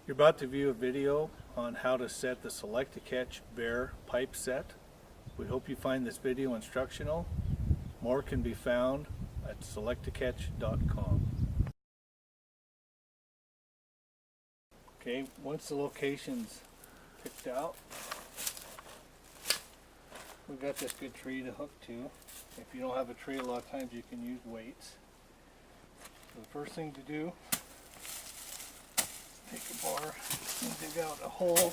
You're about to view a video on how to set the Select-A-Catch Bear pipe set. We hope you find this video instructional. More can be found at selectacatch.com. Okay, once the location's picked out, we've got this good tree to hook to. If you don't have a tree, a lot of times you can use weights. So the first thing to do, take a bar and dig out a hole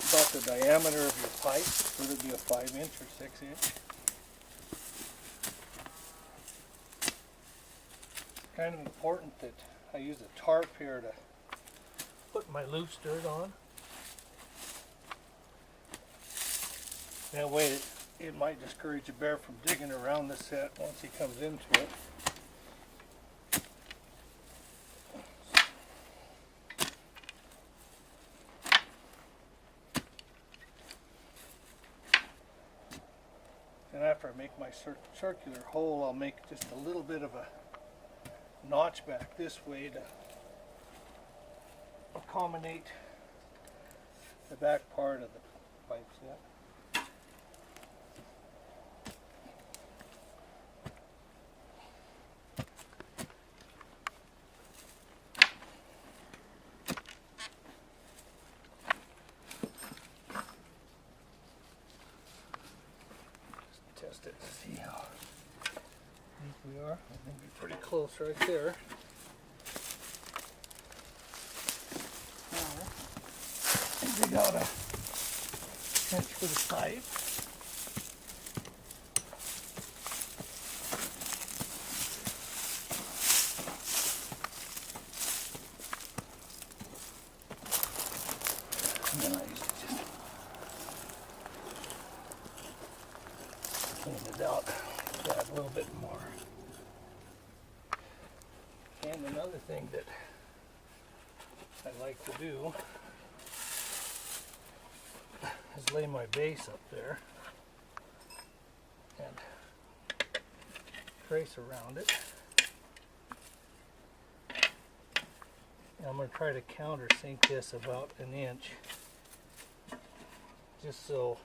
about the diameter of your pipe, whether it be a 5-inch or 6-inch. It's kind of important that I use a tarp here to put my loose dirt on. That way it might discourage a bear from digging around the set once he comes into it. Then after I make my circular hole, I'll make just a little bit of a notch back this way to accommodate the back part of the pipe set. Test it to see how deep we are. I think we're pretty close right there. Now, dig out a trench for the pipe. And then I used to just clean it out, add a little bit more. And another thing that I like to do is lay my base up there and trace around it. And I'm going to try to countersink this about 1 inch, just so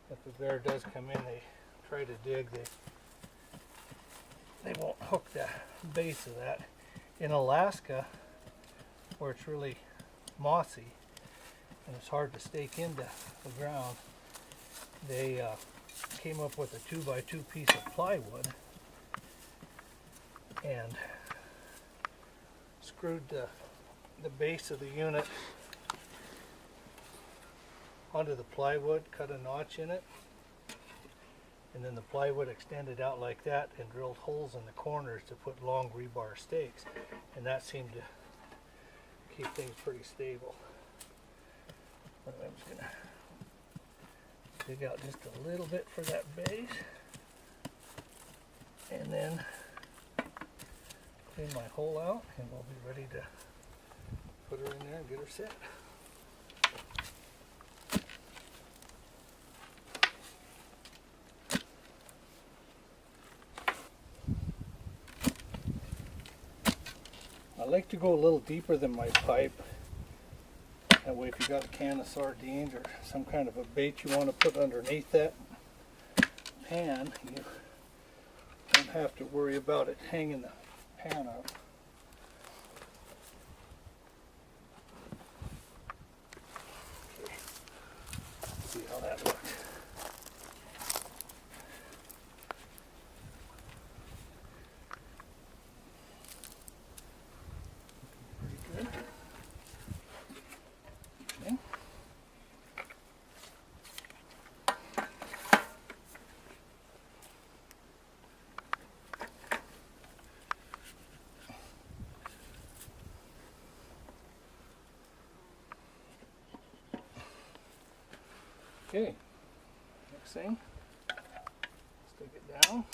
if the bear does come in, they try to dig, they won't hook the base of that. In Alaska, where it's really mossy and it's hard to stake into the ground, they came up with a 2x2 piece of plywood and screwed the base of the unit onto the plywood, cut a notch in it, and then the plywood extended out like that and drilled holes in the corners to put long rebar stakes, and that seemed to keep things pretty stable. But I'm just going to dig out just a little bit for that base, and then clean my hole out, and we'll be ready to put her in there and get her set. I like to go a little deeper than my pipe. That way if you got a can of sardines or some kind of a bait you want to put underneath that pan, you don't have to worry about it hanging the pan up. Okay. Let's see how that looks. Okay, next thing, stick it down.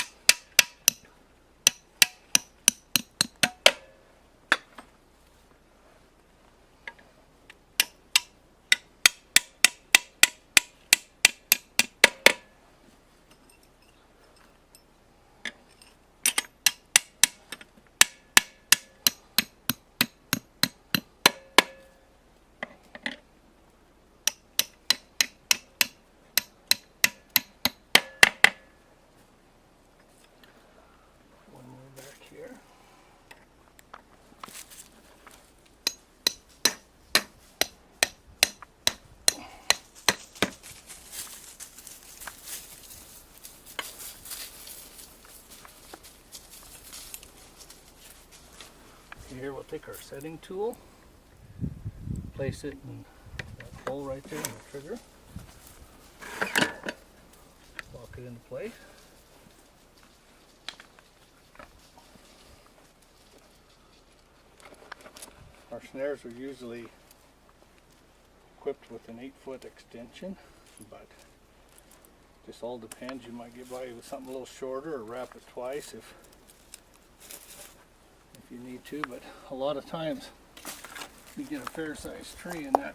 I'll take our setting tool, place it in that hole right there in the trigger, lock it into place. Our snares are usually equipped with an 8-foot extension, but just all depends. You might get by with something a little shorter or wrap it twice if you need to, but a lot of times you get a fair sized tree and that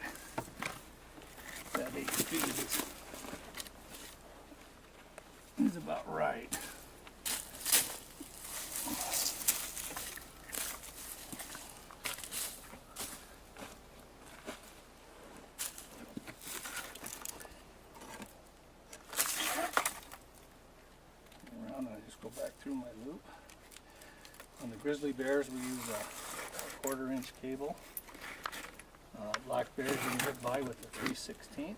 8 feet is about right. Around, I just go back through my loop. On the grizzly bears, we use a 1/4 inch cable. Black bears you can get by with a 3/16.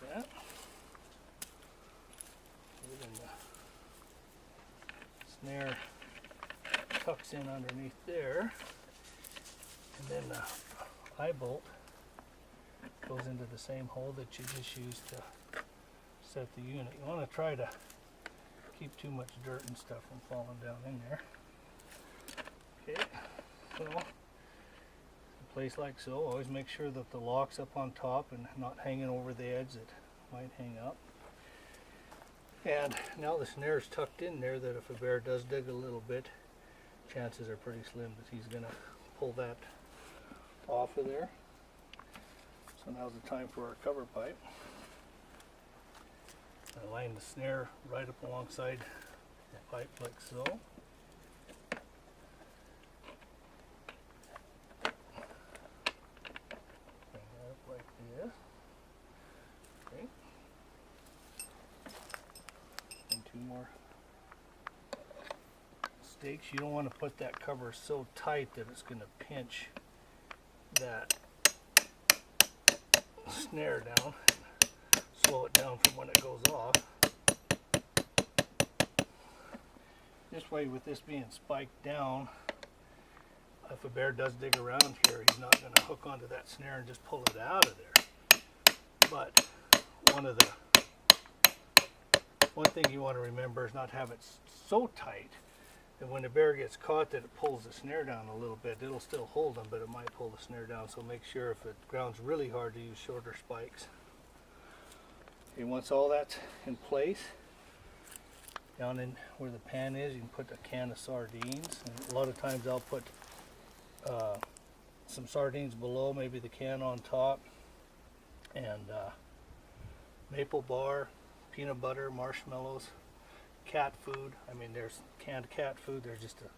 That. And then the snare tucks in underneath there, and then the eye bolt goes into the same hole that you just used to set the unit. You want to try to keep too much dirt and stuff from falling down in there. Okay, so a place like so, always make sure that the lock's up on top and not hanging over the edge that might hang up. And now the snare's tucked in there that if a bear does dig a little bit, chances are pretty slim that he's going to pull that off of there. So now's the time for our cover pipe. I line the snare right up alongside the pipe like so. Bring that up like this. Okay. And 2 more stakes. You don't want to put that cover so tight that it's going to pinch that snare down. Slow it down from when it goes off. This way, with this being spiked down, if a bear does dig around here, he's not going to hook onto that snare and just pull it out of there. But one thing you want to remember is not have it so tight that when the bear gets caught that it pulls the snare down a little bit. It'll still hold them, but it might pull the snare down. So make sure if the ground's really hard to use shorter spikes. Okay, once all that's in place, down in where the pan is, you can put a can of sardines. And a lot of times I'll put some sardines below, maybe the can on top, and maple bar, peanut butter, marshmallows, cat food. I mean, there's canned cat food. There's just a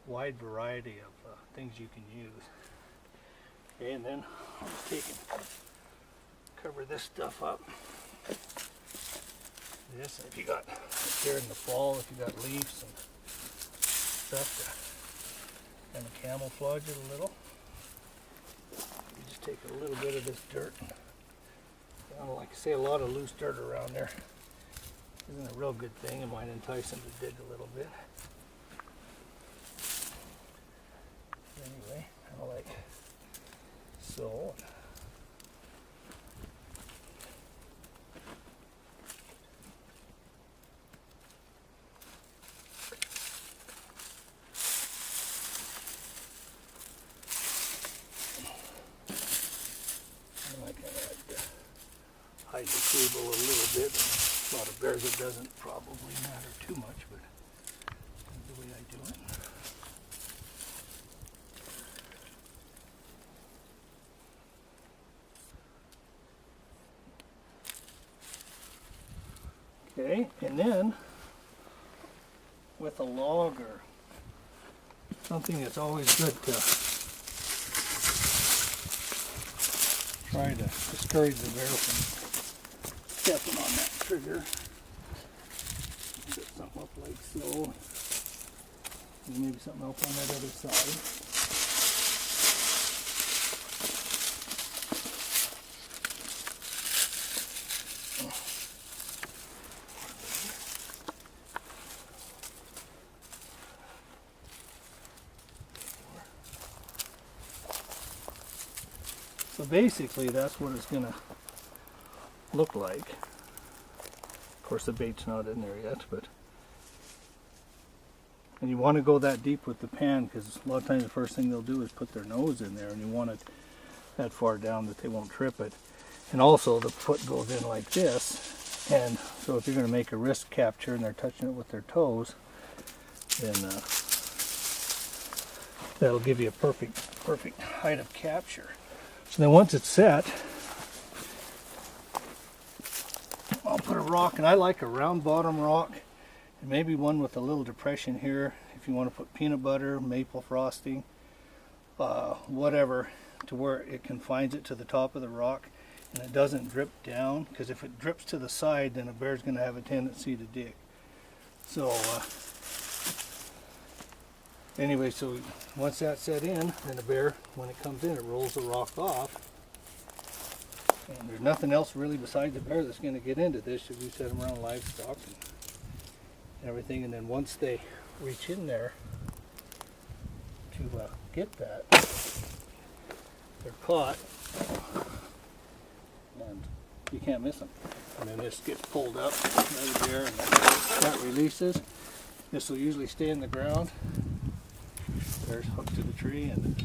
wide variety of things you can use. Okay, and then I'll just take and cover this stuff up. This, if you got here in the fall, if you got leaves and stuff to kind of camouflage it a little, you just take a little bit of this dirt. Like I say, a lot of loose dirt around there isn't a real good thing. It might entice them to dig a little bit. Anyway, kind of like so. Hide the cable a little bit. A lot of bears it doesn't probably matter too much, but that's the way I do it. Okay, and then with a log or something, that's always good to try to discourage the bear from stepping on that trigger. Set something up like so. And maybe something else on that other side. So basically that's what it's going to look like. Of course the bait's not in there yet, but and you want to go that deep with the pan because a lot of times the first thing they'll do is put their nose in there, and you want it that far down that they won't trip it. And also the foot goes in like this, and so if you're going to make a wrist capture and they're touching it with their toes, then that'll give you a perfect height of capture. So then once it's set, I'll put a rock, and I like a round bottom rock, and maybe one with a little depression here if you want to put peanut butter, maple frosting, whatever, to where it confines it to the top of the rock and it doesn't drip down, because if it drips to the side then a bear's going to have a tendency to dig. So anyway, so once that's set in, then the bear, when it comes in, it rolls the rock off. And there's nothing else really besides the bear that's going to get into this if you set them around livestock and everything. And then once they reach in there to get that, they're caught and you can't miss them. And then this gets pulled up by the bear and that releases. This will usually stay in the ground. Bear's hooked to the tree, and